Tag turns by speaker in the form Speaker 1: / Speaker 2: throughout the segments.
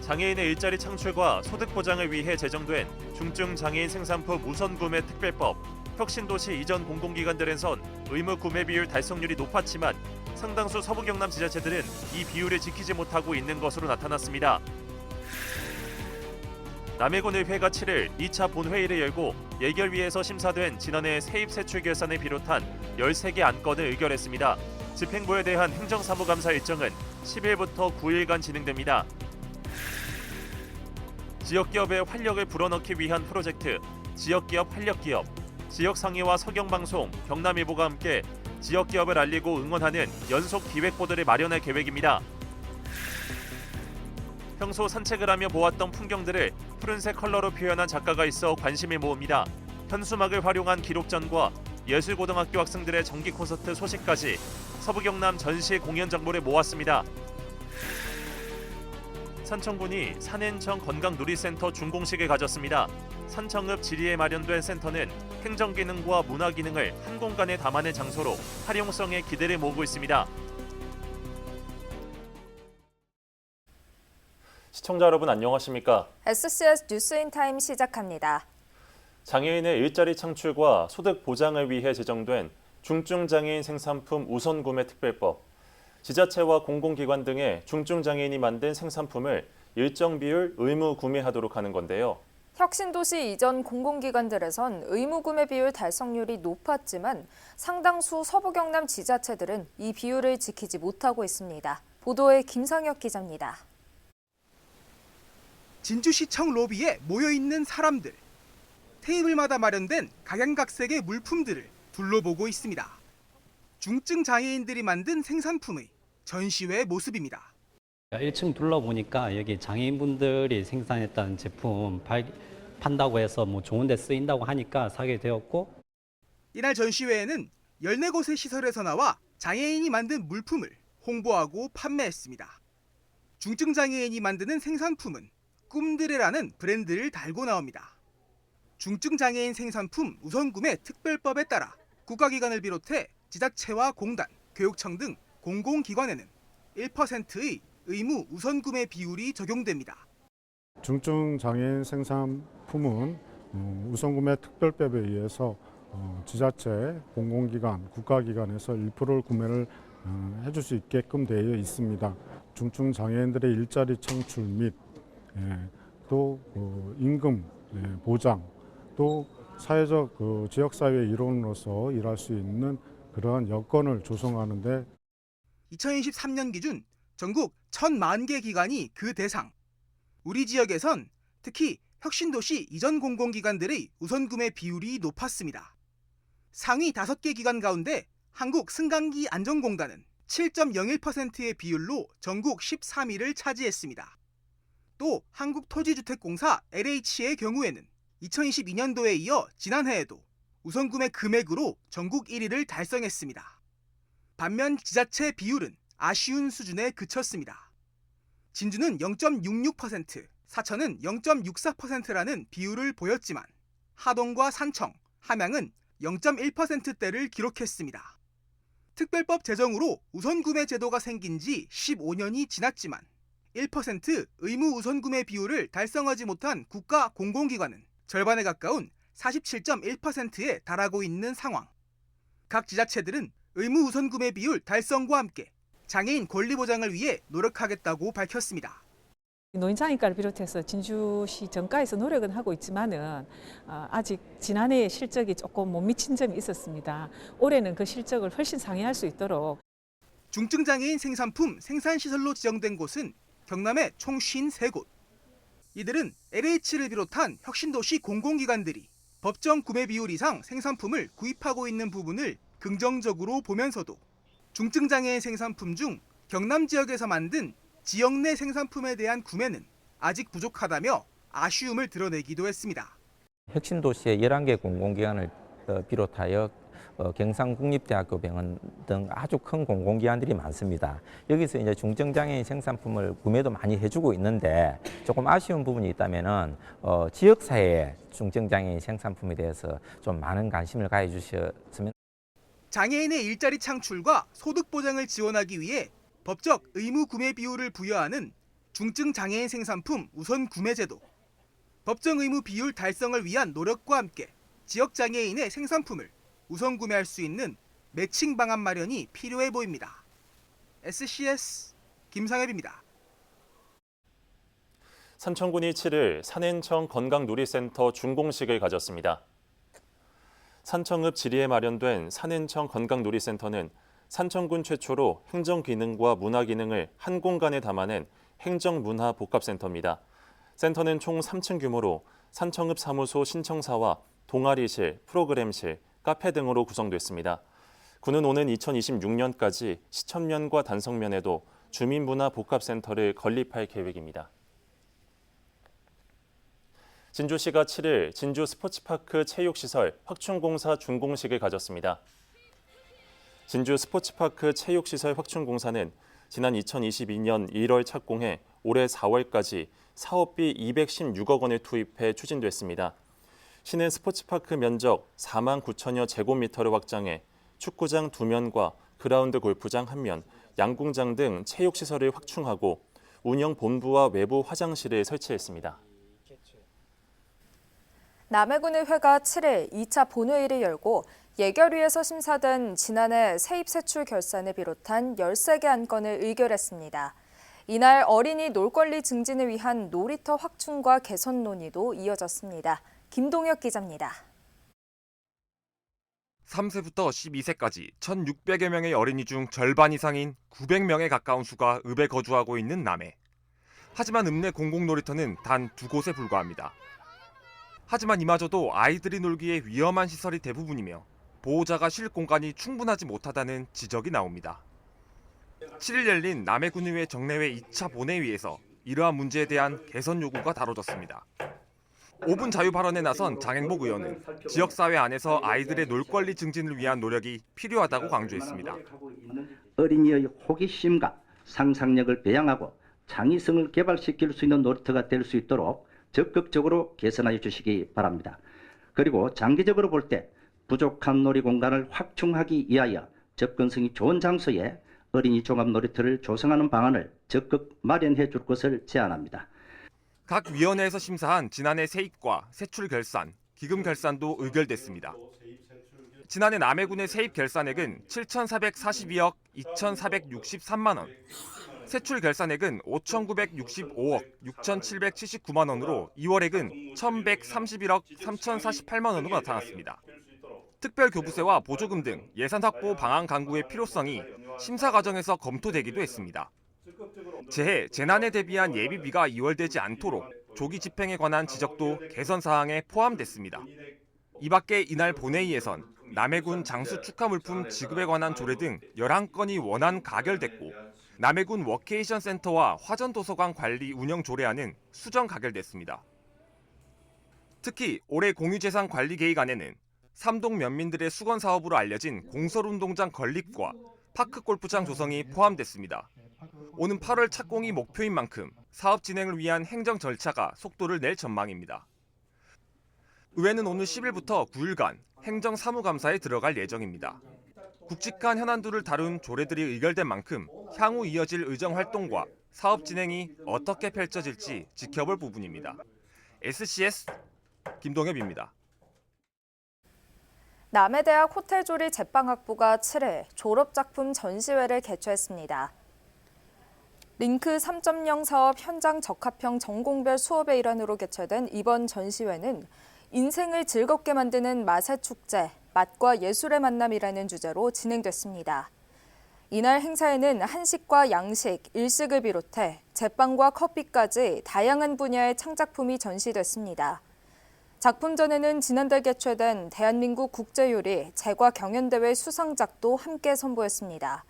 Speaker 1: 장애인의 일자리 창출과 소득 보장을 위해 제정된 중증 장애인 생산품 우선 구매 특별법. 혁신도시 이전 공공기관들에선 의무 구매 비율 달성률이 높았지만 상당수 서부 경남 지자체들은 이 비율을 지키지 못하고 있는 것으로 나타났습니다. 남해군의회가 7일 2차 본회의를 열고 예결위에서 심사된 지난해 세입세출 결산을 비롯한 13개 안건을 의결했습니다. 집행부에 대한 행정사무감사 일정은 10일부터 9일간 진행됩니다. 지역기업의 활력을 불어넣기 위한 프로젝트 지역기업 활력기업, 지역상의와 서경방송, 경남일보가 함께 지역기업을 알리고 응원하는 연속 기획보도를 마련할 계획입니다. 평소 산책을 하며 보았던 풍경들을 푸른색 컬러로 표현한 작가가 있어 관심을 모읍니다. 현수막을 활용한 기록전과 예술고등학교 학생들의 정기 콘서트 소식까지 서부 경남 전시 공연 정보를 모았습니다. 산청군이 산앤청 건강누리센터 준공식을 가졌습니다. 산청읍 지리에 마련된 센터는 행정기능과 문화기능을 한 공간에 담아낸 장소로 활용성에 기대를 모으고 있습니다. 시청자 여러분 안녕하십니까?
Speaker 2: SCS 뉴스인타임 시작합니다.
Speaker 1: 장애인의 일자리 창출과 소득 보장을 위해 제정된 중증장애인 생산품 우선구매 특별법. 지자체와 공공기관 등의 중증장애인이 만든 생산품을 일정 비율 의무 구매하도록 하는 건데요.
Speaker 2: 혁신도시 이전 공공기관들에선 의무 구매 비율 달성률이 높았지만 상당수 서부 경남 지자체들은 이 비율을 지키지 못하고 있습니다. 보도에 김성혁 기자입니다.
Speaker 3: 진주시청 로비에 모여있는 사람들. 테이블마다 마련된 각양각색의 물품들을 둘러보고 있습니다. 중증 장애인들이 만든 생산품의 전시회 모습입니다.
Speaker 4: 1층 둘러보니까 여기 장애인분들이 생산했던 제품 판다고 해서 좋은 데 쓰인다고 하니까 사게 되었고,
Speaker 3: 이날 전시회에는 14곳의 시설에서 나와 장애인이 만든 물품을 홍보하고 판매했습니다. 중증 장애인이 만드는 생산품은 꿈드레라는 브랜드를 달고 나옵니다. 중증 장애인 생산품 우선구매 특별법에 따라 국가기관을 비롯해 지자체와 공단, 교육청 등 공공기관에는 1%의 의무 우선구매 비율이 적용됩니다.
Speaker 5: 중증 장애인 생산품은 우선구매 특별법에 의해서 지자체, 공공기관, 국가기관에서 1%를 구매를 해줄 수 있게끔 되어 있습니다. 중증 장애인들의 일자리 창출 및 또 임금 보장, 또 사회적 지역사회의 일원으로서 일할 수 있는 그러한 여건을 조성하는 데
Speaker 3: 2023년 기준 전국 1,040개 기관이 그 대상. 우리 지역에선 특히 혁신도시 이전 공공기관들의 우선구매 비율이 높았습니다. 상위 5개 기관 가운데 한국승강기 안전공단은 7.01%의 비율로 전국 13위를 차지했습니다. 또 한국토지주택공사 LH의 경우에는 2022년도에 이어 지난해에도 우선구매 금액으로 전국 1위를 달성했습니다. 반면 지자체 비율은 아쉬운 수준에 그쳤습니다. 진주는 0.66%, 사천은 0.64%라는 비율을 보였지만 하동과 산청, 함양은 0.1%대를 기록했습니다. 특별법 제정으로 우선구매 제도가 생긴 지 15년이 지났지만 1% 의무 우선구매 비율을 달성하지 못한 국가 공공기관은 절반에 가까운 47.1%에 달하고 있는 상황. 각 지자체들은 의무 우선구매 비율 달성과 함께 장애인 권리 보장을 위해 노력하겠다고 밝혔습니다.
Speaker 6: 노인장애과를 비롯해서 진주시 정가에서 노력은 하고 있지만은 아직 지난해 실적이 조금 못 미친 점이 있었습니다. 올해는 그 실적을 훨씬 상회할 수 있도록.
Speaker 3: 중증장애인 생산품 생산시설로 지정된 곳은 경남의 총 53곳. 이들은 LH를 비롯한 혁신도시 공공기관들이 법정 구매 비율 이상 생산품을 구입하고 있는 부분을 긍정적으로 보면서도 중증장애인 생산품 중 경남 지역에서 만든 지역 내 생산품에 대한 구매는 아직 부족하다며 아쉬움을 드러내기도 했습니다.
Speaker 7: 혁신도시의 11개 공공기관을 비롯하여 경상국립대학교 병원 등 아주 큰 공공기관들이 많습니다. 여기서 이제 중증장애인 생산품을 구매도 많이 해주고 있는데 조금 아쉬운 부분이 있다면은 지역사회의 중증장애인 생산품에 대해서 좀 많은 관심을 가해주셨으면.
Speaker 3: 장애인의 일자리 창출과 소득 보장을 지원하기 위해 법적 의무 구매 비율을 부여하는 중증 장애인 생산품 우선 구매 제도, 법정 의무 비율 달성을 위한 노력과 함께 지역 장애인의 생산품을 우선 구매할 수 있는 매칭 방안 마련이 필요해 보입니다. SCS 김상엽입니다.
Speaker 1: 산청군이 7일 산인청 건강누리센터 준공식을 가졌습니다. 산청읍 지리에 마련된 산인청 건강누리센터는 산청군 최초로 행정기능과 문화기능을 한 공간에 담아낸 행정문화복합센터입니다. 센터는 총 3층 규모로 산청읍 사무소 신청사와 동아리실, 프로그램실, 카페 등으로 구성됐습니다. 군은 오는 2026년까지 시청면과 단성면에도 주민문화복합센터를 건립할 계획입니다. 진주시가 7일 진주 스포츠파크 체육시설 확충공사 준공식을 가졌습니다. 진주 스포츠파크 체육시설 확충공사는 지난 2022년 1월 착공해 올해 4월까지 사업비 216억 원을 투입해 추진됐습니다. 시는 스포츠파크 면적 4만 9천여 제곱미터를 확장해 축구장 2면과 그라운드 골프장 1면, 양궁장 등 체육시설을 확충하고 운영 본부와 외부 화장실을 설치했습니다.
Speaker 2: 남해군의회가 7일 2차 본회의를 열고 예결위에서 심사된 지난해 세입세출 결산을 비롯한 13개 안건을 의결했습니다. 이날 어린이 놀권리 증진을 위한 놀이터 확충과 개선 논의도 이어졌습니다. 김동혁 기자입니다.
Speaker 8: 3세부터 12세까지 1,600여 명의 어린이 중 절반 이상인 900명에 가까운 수가 읍에 거주하고 있는 남해. 하지만 읍 내 공공놀이터는 단 2곳에 불과합니다. 하지만 이마저도 아이들이 놀기에 위험한 시설이 대부분이며 보호자가 쉴 공간이 충분하지 못하다는 지적이 나옵니다. 7일 열린 남해군의회 정례회 2차 본회의에서 이러한 문제에 대한 개선 요구가 다뤄졌습니다. 5분 자유 발언에 나선 장행복 의원은 지역사회 안에서 아이들의 놀권리 증진을 위한 노력이 필요하다고 강조했습니다.
Speaker 9: 어린이의 호기심과 상상력을 배양하고 창의성을 개발시킬 수 있는 놀이터가 될 수 있도록 적극적으로 개선하여 주시기 바랍니다. 그리고 장기적으로 볼 때 부족한 놀이 공간을 확충하기 위하여 접근성이 좋은 장소에 어린이 종합 놀이터를 조성하는 방안을 적극 마련해 줄 것을 제안합니다.
Speaker 8: 각 위원회에서 심사한 지난해 세입과 세출 결산, 기금 결산도 의결됐습니다. 지난해 남해군의 세입 결산액은 7,442억 2,463만 원, 세출 결산액은 5,965억 6,779만 원으로 2월액은 1,131억 3,048만 원으로 나타났습니다. 특별교부세와 보조금 등 예산 확보 방안 강구의 필요성이 심사 과정에서 검토되기도 했습니다. 재해, 재난에 대비한 예비비가 이월되지 않도록 조기 집행에 관한 지적도 개선 사항에 포함됐습니다. 이 밖에 이날 본회의에선 남해군 장수 축하 물품 지급에 관한 조례 등 11건이 원안 가결됐고 남해군 워케이션 센터와 화전 도서관 관리 운영 조례안은 수정 가결됐습니다. 특히 올해 공유재산 관리 계획안에는 삼동 면민들의 수건 사업으로 알려진 공설운동장 건립과 파크 골프장 조성이 포함됐습니다. 오는 8월 착공이 목표인 만큼 사업 진행을 위한 행정 절차가 속도를 낼 전망입니다. 의회는 오늘 10일부터 9일간 행정사무감사에 들어갈 예정입니다. 굵직한 현안들을 다룬 조례들이 의결된 만큼 향후 이어질 의정활동과 사업 진행이 어떻게 펼쳐질지 지켜볼 부분입니다. SCS 김동엽입니다.
Speaker 2: 남해대학 호텔조리 제빵학부가 7일 졸업작품 전시회를 개최했습니다. 링크 3.0 사업 현장 적합형 전공별 수업의 일환으로 개최된 이번 전시회는 인생을 즐겁게 만드는 맛의 축제, 맛과 예술의 만남이라는 주제로 진행됐습니다. 이날 행사에는 한식과 양식, 일식을 비롯해 제빵과 커피까지 다양한 분야의 창작품이 전시됐습니다. 작품전에는 지난달 개최된 대한민국 국제요리 제과경연대회 수상작도 함께 선보였습니다.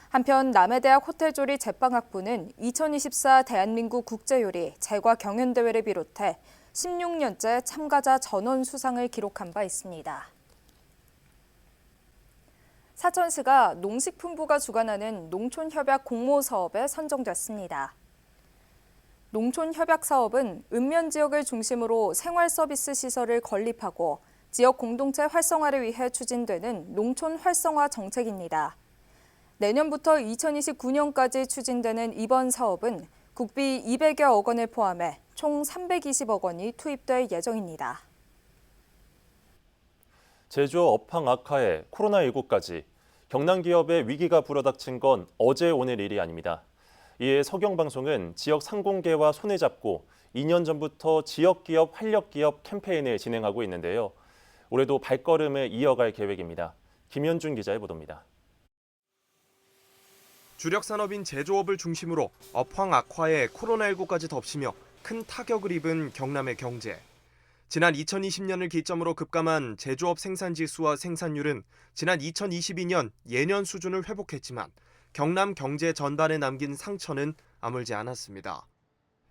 Speaker 2: 한편 남해대학 호텔조리 제빵학부는 2024 대한민국 국제요리 제과경연대회를 비롯해 16년째 참가자 전원 수상을 기록한 바 있습니다. 사천시가 농식품부가 주관하는 농촌협약 공모사업에 선정됐습니다. 농촌협약사업은 읍면 지역을 중심으로 생활서비스 시설을 건립하고 지역 공동체 활성화를 위해 추진되는 농촌 활성화 정책입니다. 내년부터 2029년까지 추진되는 이번 사업은 국비 200여억 원을 포함해 총 320억 원이 투입될 예정입니다.
Speaker 1: 제조업 업황 악화에 코로나19까지 경남 기업의 위기가 불어닥친 건 어제 오늘 일이 아닙니다. 이에 서경방송은 지역 상공계와 손을 잡고 2년 전부터 지역기업 활력기업 캠페인을 진행하고 있는데요. 올해도 발걸음을 이어갈 계획입니다. 김현준 기자의 보도입니다.
Speaker 8: 주력 산업인 제조업을 중심으로 업황 악화에 코로나19까지 덮치며 큰 타격을 입은 경남의 경제. 지난 2020년을 기점으로 급감한 제조업 생산지수와 생산율은 지난 2022년 예년 수준을 회복했지만 경남 경제 전반에 남긴 상처는 아물지 않았습니다.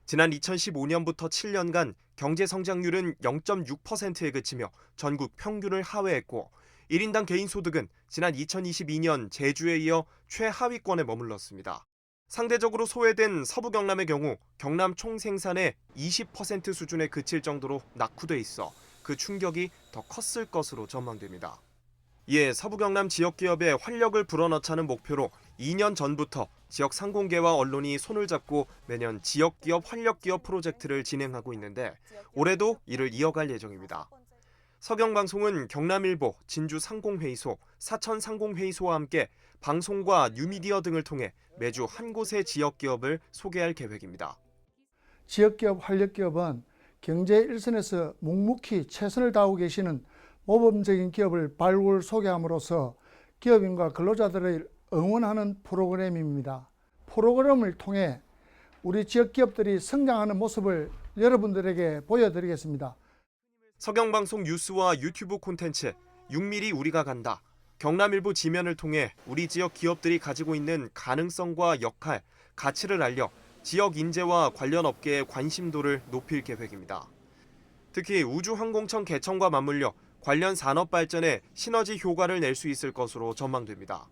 Speaker 8: 지난 2015년부터 7년간 경제 성장률은 0.6%에 그치며 전국 평균을 하회했고 1인당 개인 소득은 지난 2022년 제주에 이어 최하위권에 머물렀습니다. 상대적으로 소외된 서부 경남의 경우 경남 총 생산의 20% 수준에 그칠 정도로 낙후돼 있어 그 충격이 더 컸을 것으로 전망됩니다. 이에 서부 경남 지역 기업에 활력을 불어넣자는 목표로 2년 전부터 지역 상공계와 언론이 손을 잡고 매년 지역 기업 활력 기업 프로젝트를 진행하고 있는데 올해도 이를 이어갈 예정입니다. 서경방송은 경남일보, 진주상공회의소, 사천상공회의소와 함께 방송과 뉴미디어 등을 통해 매주 한 곳의 지역 기업을 소개할 계획입니다.
Speaker 10: 지역기업, 활력기업은 경제 일선에서 묵묵히 최선을 다하고 계시는 모범적인 기업을 발굴 소개함으로써 기업인과 근로자들을 응원하는 프로그램입니다. 프로그램을 통해 우리 지역기업들이 성장하는 모습을 여러분들에게 보여드리겠습니다.
Speaker 8: 서경방송 뉴스와 유튜브 콘텐츠 6mm 우리가 간다. 경남일보 지면을 통해 우리 지역 기업들이 가지고 있는 가능성과 역할, 가치를 알려 지역 인재와 관련 업계의 관심도를 높일 계획입니다. 특히 우주항공청 개청과 맞물려 관련 산업 발전에 시너지 효과를 낼 수 있을 것으로 전망됩니다.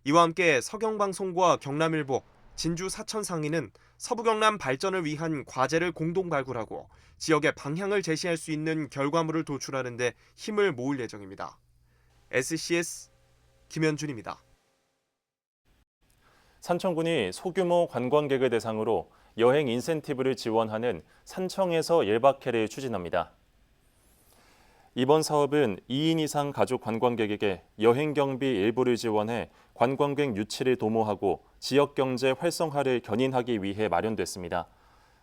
Speaker 8: 이와 함께 서경방송과 경남일보, 진주 사천상인은 서부경남 발전을 위한 과제를 공동 발굴하고 지역의 방향을 제시할 수 있는 결과물을 도출하는 데 힘을 모을 예정입니다. SCS 김현준입니다.
Speaker 1: 산청군이 소규모 관광객을 대상으로 여행 인센티브를 지원하는 산청에서 1박해를 추진합니다. 이번 사업은 2인 이상 가족 관광객에게 여행 경비 일부를 지원해 관광객 유치를 도모하고 지역 경제 활성화를 견인하기 위해 마련됐습니다.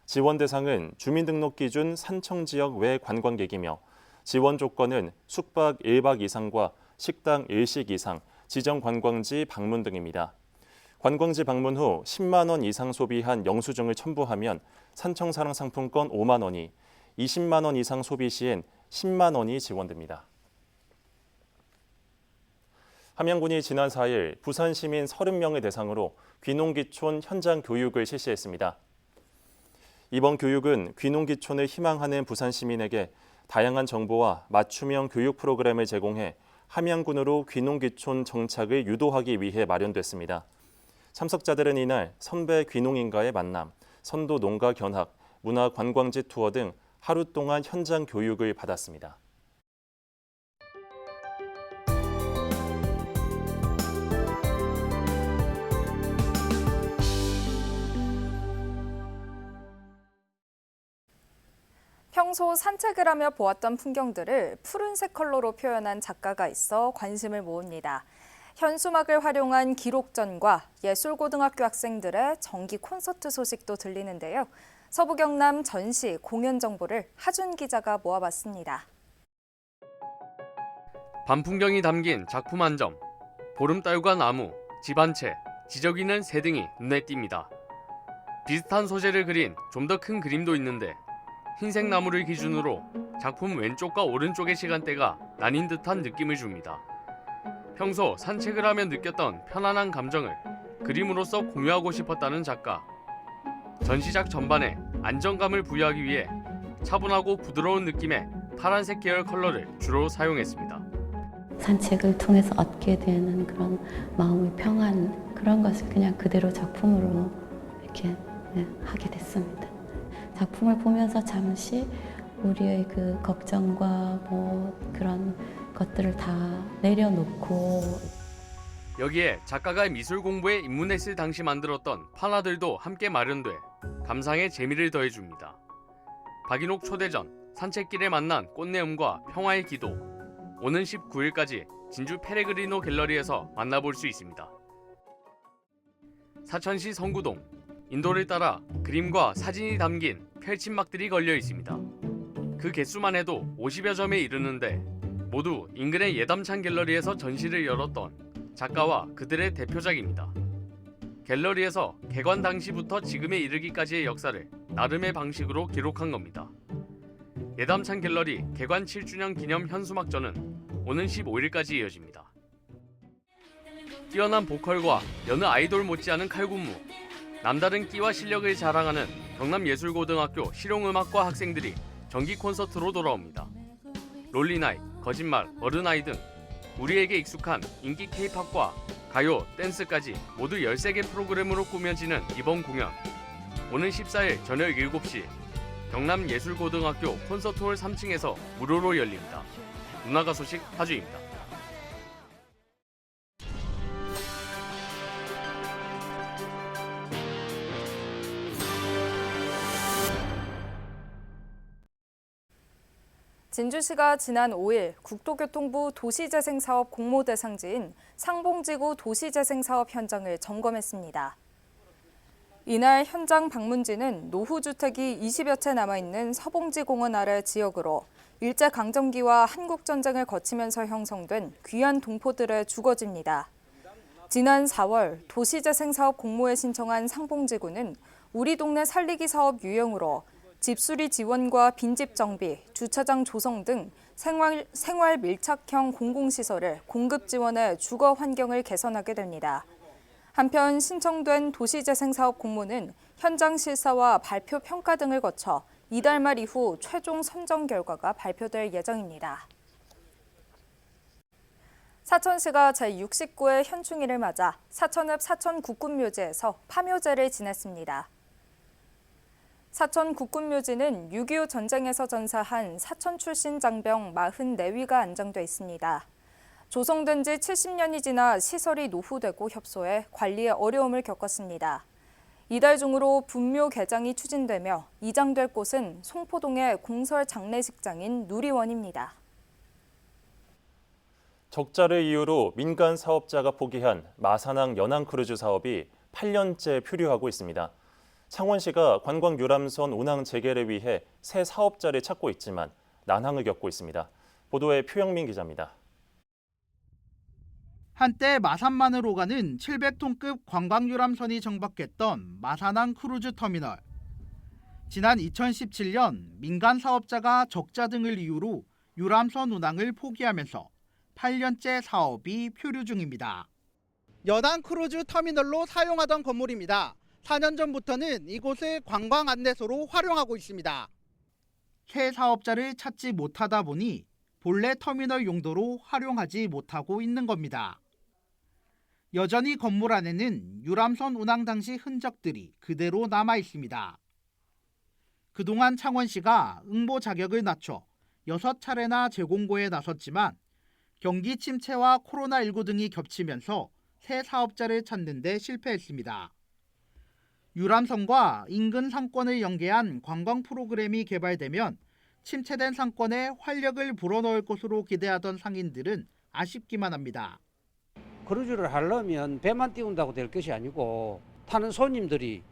Speaker 1: 지원 대상은 주민등록 기준 산청 지역 외 관광객이며 지원 조건은 숙박 1박 이상과 식당 1식 이상, 지정 관광지 방문 등입니다. 관광지 방문 후 10만 원 이상 소비한 영수증을 첨부하면 산청사랑 상품권 5만 원이, 20만 원 이상 소비 시엔 10만 원이 지원됩니다. 함양군이 지난 4일 부산 시민 30명을 대상으로 귀농귀촌 현장 교육을 실시했습니다. 이번 교육은 귀농귀촌을 희망하는 부산 시민에게 다양한 정보와 맞춤형 교육 프로그램을 제공해 함양군으로 귀농귀촌 정착을 유도하기 위해 마련됐습니다. 참석자들은 이날 선배 귀농인과의 만남, 선도 농가 견학, 문화 관광지 투어 등 하루 동안 현장 교육을 받았습니다.
Speaker 2: 평소 산책을 하며 보았던 풍경들을 푸른색 컬러로 표현한 작가가 있어 관심을 모읍니다. 현수막을 활용한 기록전과 예술고등학교 학생들의 정기 콘서트 소식도 들리는데요. 서부경남 전시 공연 정보를 하준 기자가 모아봤습니다.
Speaker 11: 밤 풍경이 담긴 작품 한 점, 보름달과 나무, 집 한 채, 지저귀는 새 등이 눈에 띕니다. 비슷한 소재를 그린 좀 더 큰 그림도 있는데 흰색 나무를 기준으로 작품 왼쪽과 오른쪽의 시간대가 나뉜 듯한 느낌을 줍니다. 평소 산책을 하며 느꼈던 편안한 감정을 그림으로써 공유하고 싶었다는 작가. 전시작 전반에 안정감을 부여하기 위해 차분하고 부드러운 느낌의 파란색 계열 컬러를 주로 사용했습니다.
Speaker 12: 산책을 통해서 얻게 되는 그런 마음의 평안, 그런 것을 그냥 그대로 작품으로 이렇게 하게 됐습니다. 작품을 보면서 잠시 우리의 그 걱정과 뭐 그런 것들을 다 내려놓고
Speaker 11: 여기에 작가가 미술 공부에 입문했을 당시 만들었던 판화들도 함께 마련돼 감상의 재미를 더해줍니다. 박인옥 초대전, 산책길에 만난 꽃내음과 평화의 기도, 오는 19일까지 진주 페레그리노 갤러리에서 만나볼 수 있습니다. 사천시 성구동, 인도를 따라 그림과 사진이 담긴 펼침막들이 걸려 있습니다. 그 개수만 해도 50여 점에 이르는데 모두 인근의 예담찬 갤러리에서 전시를 열었던 작가와 그들의 대표작입니다. 갤러리에서 개관 당시부터 지금에 이르기까지의 역사를 나름의 방식으로 기록한 겁니다. 예담찬 갤러리 개관 7주년 기념 현수막전은 오는 15일까지 이어집니다. 뛰어난 보컬과 여느 아이돌 못지않은 칼군무, 남다른 끼와 실력을 자랑하는 경남예술고등학교 실용음악과 학생들이 정기 콘서트로 돌아옵니다. 롤리나잇, 거짓말, 어른아이 등 우리에게 익숙한 인기 K-팝과 가요, 댄스까지 모두 13개 프로그램으로 꾸며지는 이번 공연. 오는 14일 저녁 7시 경남예술고등학교 콘서트홀 3층에서 무료로 열립니다. 문화가 소식 하주입니다.
Speaker 2: 진주시가 지난 5일 국토교통부 도시재생사업 공모대상지인 상봉지구 도시재생사업 현장을 점검했습니다. 이날 현장 방문지는 노후주택이 20여 채 남아있는 서봉지공원 아래 지역으로 일제강점기와 한국전쟁을 거치면서 형성된 귀한 동포들의 주거지입니다. 지난 4월 도시재생사업 공모에 신청한 상봉지구는 우리 동네 살리기 사업 유형으로 집수리 지원과 빈집 정비, 주차장 조성 등 생활 밀착형 공공시설을 공급 지원해 주거 환경을 개선하게 됩니다. 한편 신청된 도시재생사업 공모는 현장 실사와 발표 평가 등을 거쳐 이달 말 이후 최종 선정 결과가 발표될 예정입니다. 사천시가 제69회 현충일을 맞아 사천읍 사천국군묘지에서 파묘제를 지냈습니다. 사천 국군묘지는 6.25 전쟁에서 전사한 사천 출신 장병 44위가 안장돼 있습니다. 조성된 지 70년이 지나 시설이 노후되고 협소해 관리에 어려움을 겪었습니다. 이달 중으로 분묘 개장이 추진되며 이장될 곳은 송포동의 공설 장례식장인 누리원입니다.
Speaker 1: 적자를 이유로 민간 사업자가 포기한 마산항 연항크루즈 사업이 8년째 표류하고 있습니다. 창원시가 관광 유람선 운항 재개를 위해 새 사업자를 찾고 있지만 난항을 겪고 있습니다. 보도에 표영민 기자입니다.
Speaker 3: 한때 마산만으로 가는 700톤급 관광 유람선이 정박했던 마산항 크루즈 터미널. 지난 2017년 민간 사업자가 적자 등을 이유로 유람선 운항을 포기하면서 8년째 사업이 표류 중입니다. 연항 크루즈 터미널로 사용하던 건물입니다. 4년 전부터는 이곳을 관광 안내소로 활용하고 있습니다. 새 사업자를 찾지 못하다 보니 본래 터미널 용도로 활용하지 못하고 있는 겁니다. 여전히 건물 안에는 유람선 운항 당시 흔적들이 그대로 남아 있습니다. 그동안 창원시가 응보 자격을 낮춰 6차례나 재공고에 나섰지만 경기 침체와 코로나19 등이 겹치면서 새 사업자를 찾는 데 실패했습니다. 유람선과 인근 상권을 연계한 관광 프로그램이 개발되면 침체된 상권에 활력을 불어넣을 것으로 기대하던 상인들은 아쉽기만 합니다.
Speaker 13: 크루즈를 하려면 배만 띄운다고 될 것이 아니고 타는 손님들이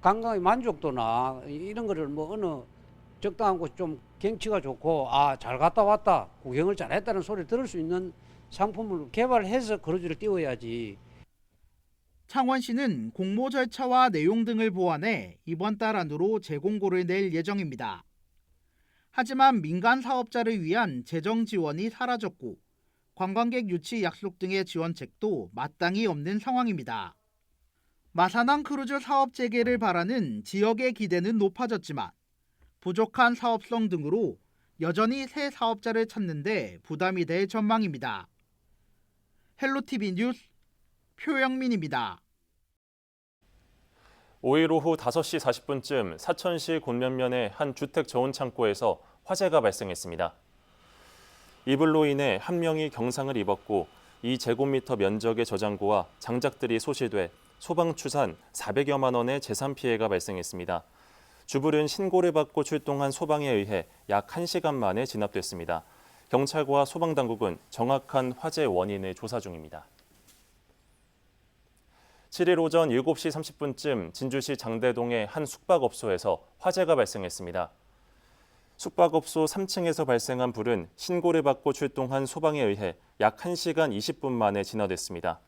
Speaker 13: 관광의 만족도나 이런 거를 어느 적당한 곳 좀 경치가 좋고 잘 갔다 왔다 구경을 잘했다는 소리를 들을 수 있는 상품을 개발해서 크루즈를 띄워야지.
Speaker 3: 창원시는 공모 절차와 내용 등을 보완해 이번 달 안으로 재공고를 낼 예정입니다. 하지만 민간 사업자를 위한 재정 지원이 사라졌고 관광객 유치 약속 등의 지원책도 마땅히 없는 상황입니다. 마산항 크루즈 사업 재개를 바라는 지역의 기대는 높아졌지만 부족한 사업성 등으로 여전히 새 사업자를 찾는 데 부담이 될 전망입니다. 헬로티비 뉴스 표영민입니다.
Speaker 1: 5일 오후 5시 40분쯤 사천시 곤면면의 한 주택 저온 창고에서 화재가 발생했습니다. 이불로 인해 한 명이 경상을 입었고 2제곱미터 면적의 저장고와 장작들이 소실돼 소방추산 400여만 원의 재산 피해가 발생했습니다. 주불은 신고를 받고 출동한 소방에 의해 약 1시간 만에 진압됐습니다. 경찰과 소방당국은 정확한 화재 원인을 조사 중입니다. 7일 오전 7시 30분쯤 진주시 장대동의 한 숙박업소에서 화재가 발생했습니다. 숙박업소 3층에서 발생한 불은 신고를 받고 출동한 소방에 의해 약 1시간 20분 만에 진화됐습니다.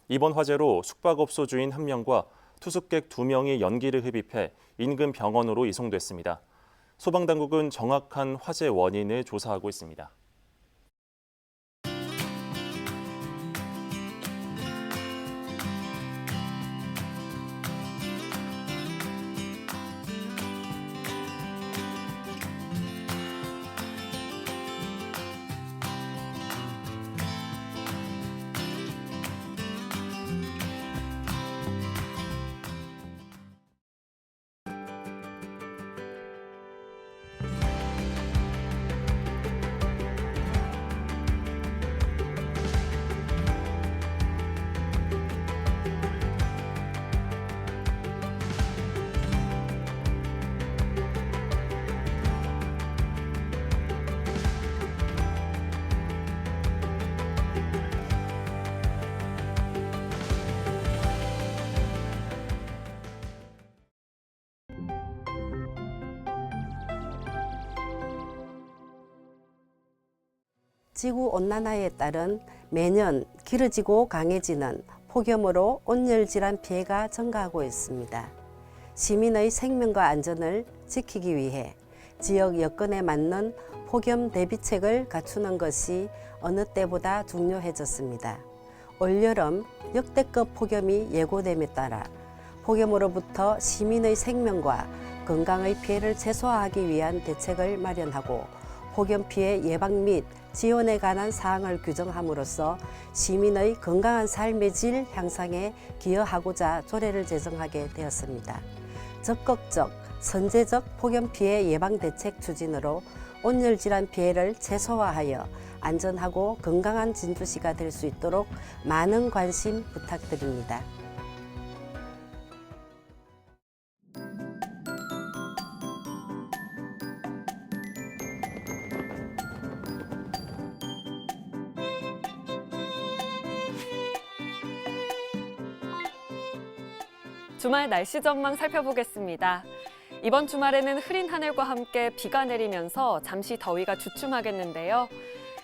Speaker 1: 이번 화재로 숙박업소 주인 1명과 투숙객 2명이 연기를 흡입해 인근 병원으로 이송됐습니다. 소방당국은 정확한 화재 원인을 조사하고 있습니다.
Speaker 14: 지구온난화에 따른 매년 길어지고 강해지는 폭염으로 온열질환 피해가 증가하고 있습니다. 시민의 생명과 안전을 지키기 위해 지역 여건에 맞는 폭염 대비책을 갖추는 것이 어느 때보다 중요해졌습니다. 올여름 역대급 폭염이 예고됨에 따라 폭염으로부터 시민의 생명과 건강의 피해를 최소화하기 위한 대책을 마련하고 폭염 피해 예방 및 지원에 관한 사항을 규정함으로써 시민의 건강한 삶의 질 향상에 기여하고자 조례를 제정하게 되었습니다. 적극적, 선제적 폭염 피해 예방 대책 추진으로 온열질환 피해를 최소화하여 안전하고 건강한 진주시가 될 수 있도록 많은 관심 부탁드립니다.
Speaker 15: 주말 날씨 전망 살펴보겠습니다. 이번 주말에는 흐린 하늘과 함께 비가 내리면서 잠시 더위가 주춤하겠는데요.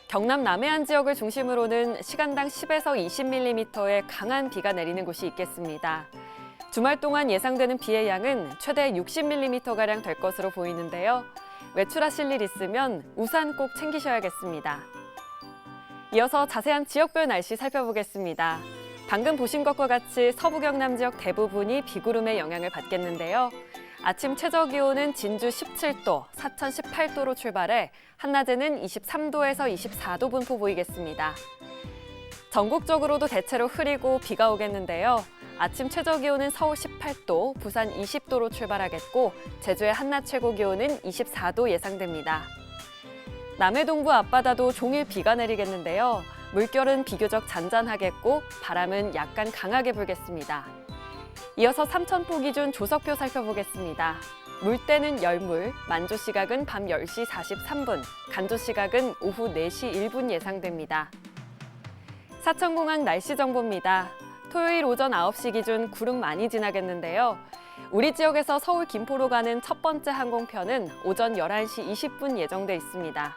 Speaker 15: 경남 남해안 지역을 중심으로는 시간당 10에서 20mm의 강한 비가 내리는 곳이 있겠습니다. 주말 동안 예상되는 비의 양은 최대 60mm가량 될 것으로 보이는데요. 외출하실 일 있으면 우산 꼭 챙기셔야겠습니다. 이어서 자세한 지역별 날씨 살펴보겠습니다. 방금 보신 것과 같이 서부 경남 지역 대부분이 비구름의 영향을 받겠는데요. 아침 최저기온은 진주 17도, 사천 18도로 출발해 한낮에는 23도에서 24도 분포 보이겠습니다. 전국적으로도 대체로 흐리고 비가 오겠는데요. 아침 최저기온은 서울 18도, 부산 20도로 출발하겠고 제주의 한낮 최고기온은 24도 예상됩니다. 남해 동부 앞바다도 종일 비가 내리겠는데요. 물결은 비교적 잔잔하겠고 바람은 약간 강하게 불겠습니다. 이어서 삼천포 기준 조석표 살펴보겠습니다. 물때는 열물, 만조 시각은 밤 10시 43분, 간조 시각은 오후 4시 1분 예상됩니다. 사천공항 날씨 정보입니다. 토요일 오전 9시 기준 구름 많이 지나겠는데요. 우리 지역에서 서울 김포로 가는 첫 번째 항공편은 오전 11시 20분 예정돼 있습니다.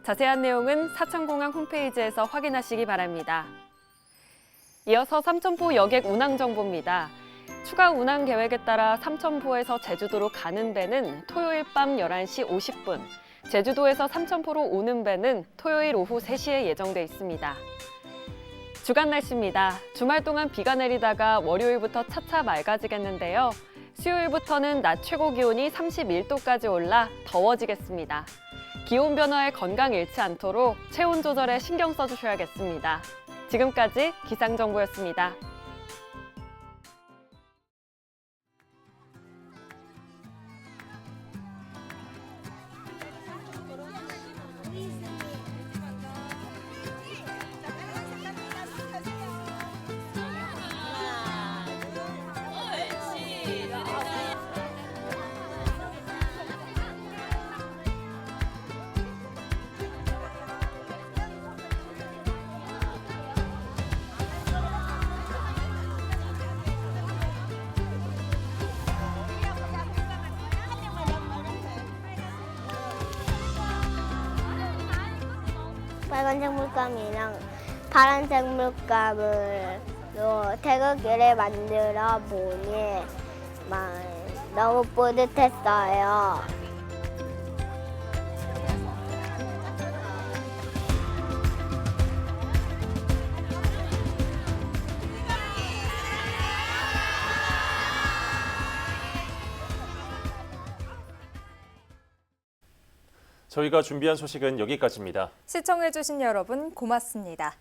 Speaker 15: 자세한 내용은 사천공항 홈페이지에서 확인하시기 바랍니다. 이어서 삼천포 여객 운항 정보입니다. 추가 운항 계획에 따라 삼천포에서 제주도로 가는 배는 토요일 밤 11시 50분, 제주도에서 삼천포로 오는 배는 토요일 오후 3시에 예정돼 있습니다. 주간 날씨입니다. 주말 동안 비가 내리다가 월요일부터 차차 맑아지겠는데요. 수요일부터는 낮 최고 기온이 31도까지 올라 더워지겠습니다. 기온 변화에 건강 잃지 않도록 체온 조절에 신경 써주셔야겠습니다. 지금까지 기상정보였습니다.
Speaker 16: 빨간색 물감이랑 파란색 물감을 태극기를 만들어 보니 너무 뿌듯했어요.
Speaker 1: 저희가 준비한 소식은 여기까지입니다.
Speaker 2: 시청해주신 여러분 고맙습니다.